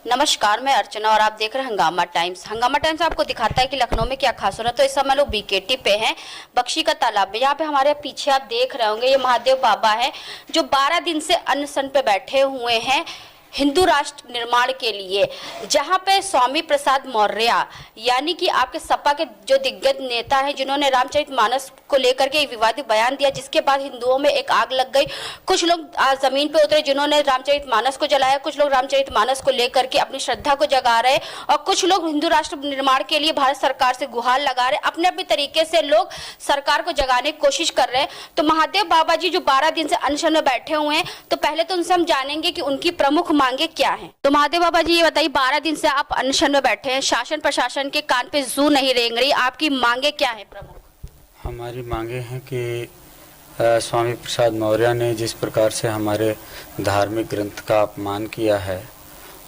नमस्कार, मैं अर्चना और आप देख रहे हैं हंगामा टाइम्स। हंगामा टाइम्स आपको दिखाता है कि लखनऊ में क्या खास हो रहा है। तो इस समय लोग बीकेटी पे हैं, बख्शी का तालाब में। यहाँ पे हमारे पीछे आप देख रहे होंगे, ये महादेव बाबा है जो 12 दिन से अनशन पे बैठे हुए हैं हिंदू राष्ट्र निर्माण के लिए, जहां पे स्वामी प्रसाद मौर्य यानी कि आपके सपा के जो दिग्गज नेता हैं, जिन्होंने रामचरितमानस को लेकर के एक विवादित बयान दिया, जिसके बाद हिंदुओं में एक आग लग गई। कुछ लोग आज जमीन पे उतरे जिन्होंने रामचरितमानस को जलाया, कुछ लोग रामचरितमानस को लेकर के अपनी श्रद्धा को जगा रहे, और कुछ लोग हिंदू राष्ट्र निर्माण के लिए भारत सरकार से गुहार लगा रहे। अपने अपने तरीके से लोग सरकार को जगाने की कोशिश कर रहे हैं। तो महादेव बाबा जी जो 12 दिन से अनशन में बैठे हुए हैं, तो पहले तो उनसे हम जानेंगे कि उनकी प्रमुख मांगे क्या हैं। तो महादेव बाबा जी, ये बताइए, 12 दिन से आप अनशन में बैठे हैं, शासन प्रशासन के कान पे जू नहीं रेंग रही, आपकी मांगे क्या है प्रमुख? हमारी मांगे हैं कि स्वामी प्रसाद मौर्य ने जिस प्रकार से हमारे धार्मिक ग्रंथ का अपमान किया है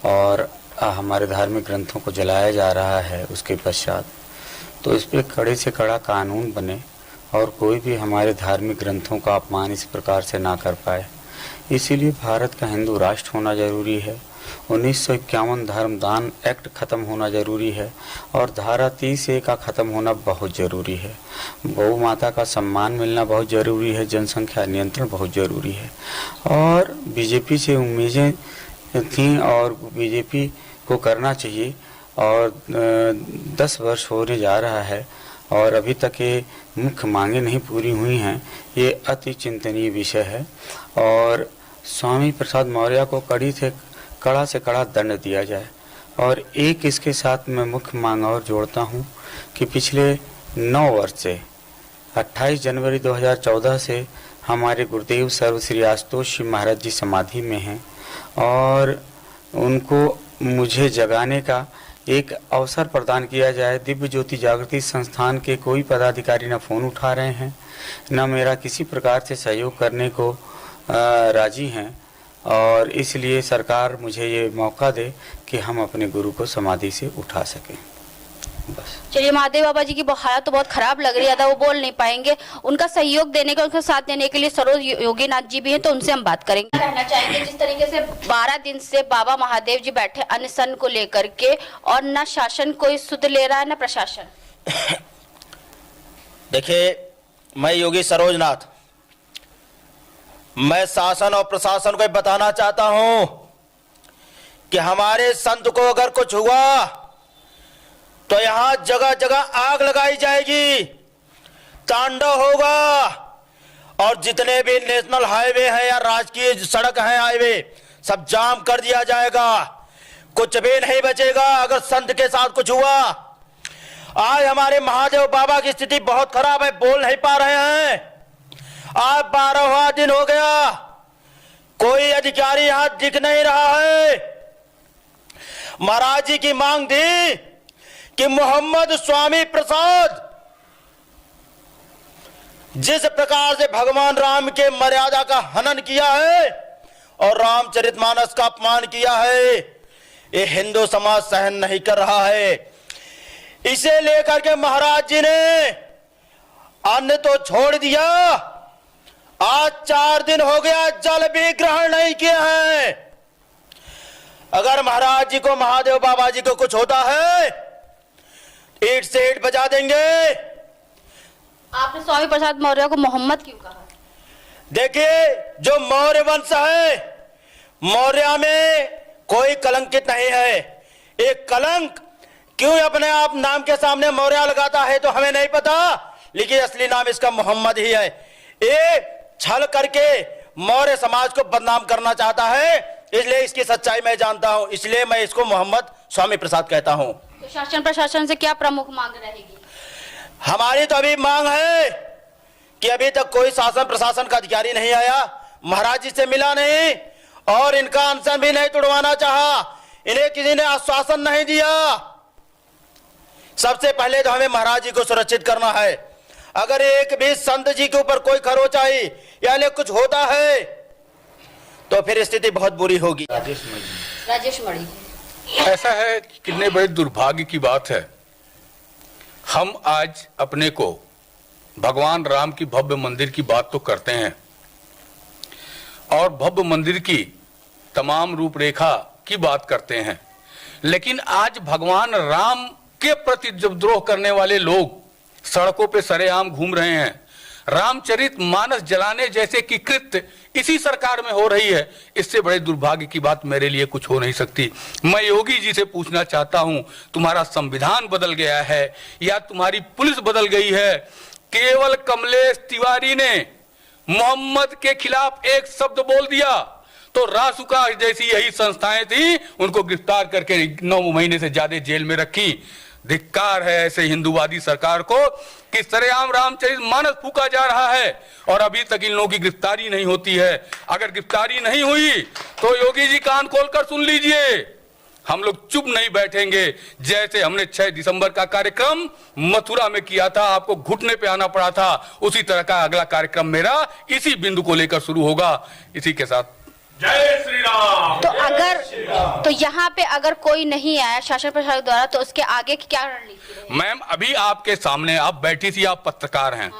और हमारे धार्मिक ग्रंथों को जलाया जा रहा है उसके पश्चात, तो इस पर कड़े से कड़ा कानून बने और कोई भी हमारे धार्मिक ग्रंथों का अपमान इस प्रकार से ना कर पाए। इसीलिए भारत का हिंदू राष्ट्र होना जरूरी है। 1951 धर्मदान एक्ट खत्म होना जरूरी है और धारा 30A का खत्म होना बहुत ज़रूरी है। गौ माता का सम्मान मिलना बहुत ज़रूरी है। जनसंख्या नियंत्रण बहुत ज़रूरी है। और बीजेपी से उम्मीदें थीं और बीजेपी को करना चाहिए। और 10 वर्ष होने जा रहा है और अभी तक ये मुख्य मांगे नहीं पूरी हुई हैं। ये अति चिंतनीय विषय है और स्वामी प्रसाद मौर्य को कड़ा से कड़ा दंड दिया जाए। और एक इसके साथ मैं मुख्य मांग और जोड़ता हूँ कि पिछले 9 वर्ष से 28 जनवरी 2014 से हमारे गुरुदेव सर्वश्री आशुतोष श्री महाराज जी समाधि में हैं और उनको मुझे जगाने का एक अवसर प्रदान किया जाए। दिव्य ज्योति जागृति संस्थान के कोई पदाधिकारी न फ़ोन उठा रहे हैं, न मेरा किसी प्रकार से सहयोग करने को राजी हैं और इसलिए सरकार मुझे ये मौका दे कि हम अपने गुरु को समाधि से उठा सकें। बस। चलिए, महादेव बाबा जी की हालत तो बहुत खराब लग रही है, वो बोल नहीं पाएंगे। उनका सहयोग देने का, उनका साथ देने के लिए सरोज योगीनाथ जी भी हैं, तो उनसे हम बात करेंगे। कहना चाहेंगे जिस तरीके से 12 दिन से बाबा महादेव जी बैठे अनशन को लेकर के, और न शासन कोई सुध ले रहा है न प्रशासन। देखिए, मैं योगी सरोजनाथ, मैं शासन और प्रशासन को बताना चाहता हूं कि हमारे संत को अगर कुछ हुआ तो यहां जगह जगह आग लगाई जाएगी, तांडव होगा और जितने भी नेशनल हाईवे हैं या राजकीय सड़क हैं, हाईवे सब जाम कर दिया जाएगा। कुछ भी नहीं बचेगा अगर संत के साथ कुछ हुआ। आज हमारे महादेव बाबा की स्थिति बहुत खराब है, बोल नहीं पा रहे हैं। आज 12वां दिन हो गया, कोई अधिकारी यहां दिख नहीं रहा है। महाराज जी की मांग थी कि मोहम्मद स्वामी प्रसाद जिस प्रकार से भगवान राम के मर्यादा का हनन किया है और रामचरितमानस का अपमान किया है, ये हिंदू समाज सहन नहीं कर रहा है। इसे लेकर के महाराज जी ने अन्न तो छोड़ दिया, आज 4 दिन हो गया जल भी ग्रहण नहीं किया है। अगर महाराज जी को, महादेव बाबा जी को कुछ होता है, ईंट से ईंट बजा देंगे। आपने स्वामी प्रसाद मौर्य को मोहम्मद क्यों कहा? देखिए, जो मौर्य वंश है, मौर्य में कोई कलंकित नहीं है। एक कलंक क्यों अपने आप नाम के सामने मौर्य लगाता है तो हमें नहीं पता, लेकिन असली नाम इसका मोहम्मद ही है। ये छल करके मौर्य समाज को बदनाम करना चाहता है, इसलिए इसकी सच्चाई मैं जानता हूं, इसलिए मैं इसको मोहम्मद स्वामी प्रसाद कहता हूं। तो शासन प्रशासन से क्या प्रमुख मांग रहेगी? हमारी तो अभी मांग है कि अभी तक कोई शासन प्रशासन का अधिकारी नहीं आया, महाराज जी से मिला नहीं और इनका अनशन भी नहीं तोड़वाना चाहा, इन्हें किसी ने आश्वासन नहीं दिया। सबसे पहले तो हमें महाराज जी को सुरक्षित करना है। अगर एक भी संत जी के ऊपर कोई खरोच आई या कुछ होता है तो फिर स्थिति बहुत बुरी होगी। राजेश मणि, ऐसा है कि कितने बड़े दुर्भाग्य की बात है, हम आज अपने को भगवान राम की भव्य मंदिर की बात तो करते हैं और भव्य मंदिर की तमाम रूपरेखा की बात करते हैं, लेकिन आज भगवान राम के प्रति जब द्रोह करने वाले लोग सड़कों पे सरेआम घूम रहे हैं, रामचरित मानस जलाने जैसे की कृत्य इसी सरकार में हो रही है, इससे बड़े दुर्भाग्य की बात मेरे लिए कुछ हो नहीं सकती। मैं योगी जी से पूछना चाहता हूं, तुम्हारा संविधान बदल गया है या तुम्हारी पुलिस बदल गई है? केवल कमलेश तिवारी ने मोहम्मद के खिलाफ एक शब्द बोल दिया तो रासुका जैसी यही संस्थाएं थी, उनको गिरफ्तार करके 9 महीने से ज्यादा जेल में रखी। धिक्कार है ऐसे हिंदूवादी सरकार को कि सरेआम रामचरित मानस फूका जा रहा है और अभी तक इन लोगों की गिरफ्तारी नहीं होती है। अगर गिरफ्तारी नहीं हुई तो योगी जी कान खोलकर सुन लीजिए, हम लोग चुप नहीं बैठेंगे। जैसे हमने 6 दिसंबर का कार्यक्रम मथुरा में किया था, आपको घुटने पे आना पड़ा था, उसी तरह का अगला कार्यक्रम मेरा इसी बिंदु को लेकर शुरू होगा। इसी के साथ जय श्री राम। तो यहाँ पे अगर कोई नहीं आया शासन प्रशासन द्वारा तो उसके आगे की क्या रणनीति रहेगी? मैम अभी आपके सामने आप बैठी थी, आप पत्रकार हैं,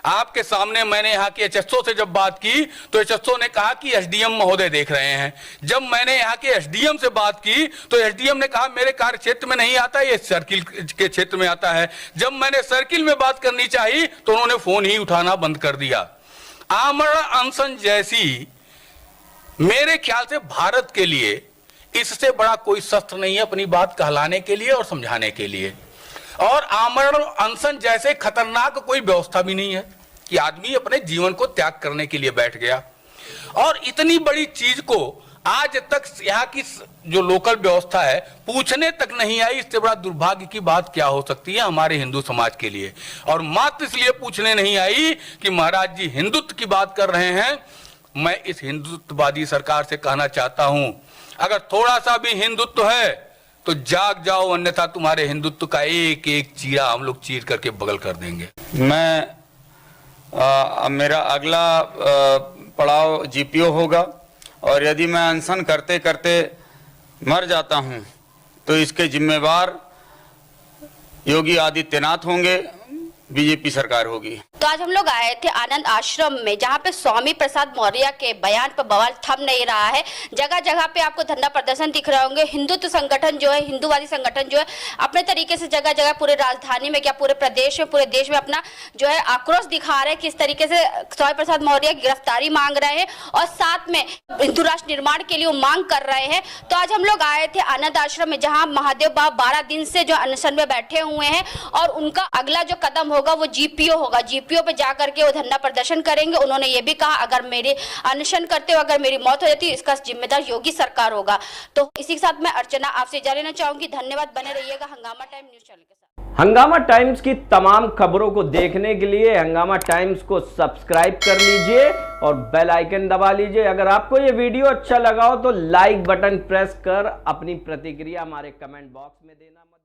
आपके सामने मैंने यहाँ के एचएसओ से जब बात की तो एचएसओ ने कहा कि एसडीएम महोदय देख रहे हैं। जब मैंने यहाँ के एसडीएम से बात की तो एसडीएम ने कहा मेरे कार्य क्षेत्र में नहीं आता, ये सर्किल के क्षेत्र में आता है। जब मैंने सर्किल में बात करनी चाहिए तो उन्होंने फोन ही उठाना बंद कर दिया। आमरण अनशन जैसी मेरे ख्याल से भारत के लिए इससे बड़ा कोई शस्त्र नहीं है अपनी बात कहलाने के लिए और समझाने के लिए। और आमरण अनशन जैसे खतरनाक कोई व्यवस्था भी नहीं है कि आदमी अपने जीवन को त्याग करने के लिए बैठ गया। और इतनी बड़ी चीज को आज तक यहाँ की जो लोकल व्यवस्था है पूछने तक नहीं आई, इससे बड़ा दुर्भाग्य की बात क्या हो सकती है हमारे हिंदू समाज के लिए। और मात्र इसलिए पूछने नहीं आई कि महाराज जी हिंदुत्व की बात कर रहे हैं। मैं इस हिंदुत्ववादी सरकार से कहना चाहता हूं, अगर थोड़ा सा भी हिंदुत्व है तो जाग जाओ, अन्यथा तुम्हारे हिंदुत्व का एक एक चीरा हम लोग चीर करके बगल कर देंगे। मेरा अगला पड़ाव जीपीओ होगा और यदि मैं अनशन करते करते मर जाता हूं तो इसके जिम्मेवार योगी आदित्यनाथ होंगे, बीजेपी सरकार होगी। तो आज हम लोग आए थे आनंद आश्रम में जहाँ पे स्वामी प्रसाद मौर्य के बयान पर बवाल थम नहीं रहा है। जगह जगह पे आपको धरना प्रदर्शन दिख रहे होंगे। हिंदुत्व संगठन जो है, हिंदूवादी संगठन जो है अपने तरीके से जगह जगह पूरे राजधानी में क्या पूरे प्रदेश में, पूरे देश में अपना जो है आक्रोश दिखा रहे हैं, किस तरीके से स्वामी प्रसाद मौर्य की गिरफ्तारी मांग रहे हैं और साथ में हिंदू राष्ट्र निर्माण के लिए वो मांग कर रहे हैं। तो आज हम लोग आए थे आनंद आश्रम में जहाँ महादेव बाबा 12 दिन से जो अनशन में बैठे हुए हैं और उनका अगला जो कदम होगा वो जीपीओ होगा। जीपीओ पे जाकर के वो धरना प्रदर्शन करेंगे। उन्होंने ये भी कहा अगर मेरे अनशन करते हो अगर मेरी मौत हो जाती है इसका जिम्मेदार योगी सरकार होगा। तो इसी के साथ मैं अर्चना आपसे इजाजत लेना चाहूंगी। धन्यवाद, बने रहिएगा हंगामा टाइम न्यूज चैनल के साथ। हंगामा टाइम्स की तमाम खबरों को देखने के लिए हंगामा टाइम्स को सब्सक्राइब कर लीजिए और बेल आइकन दबा लीजिए। अगर आपको ये वीडियो अच्छा लगा हो तो लाइक बटन प्रेस कर अपनी प्रतिक्रिया हमारे कमेंट बॉक्स में देना मत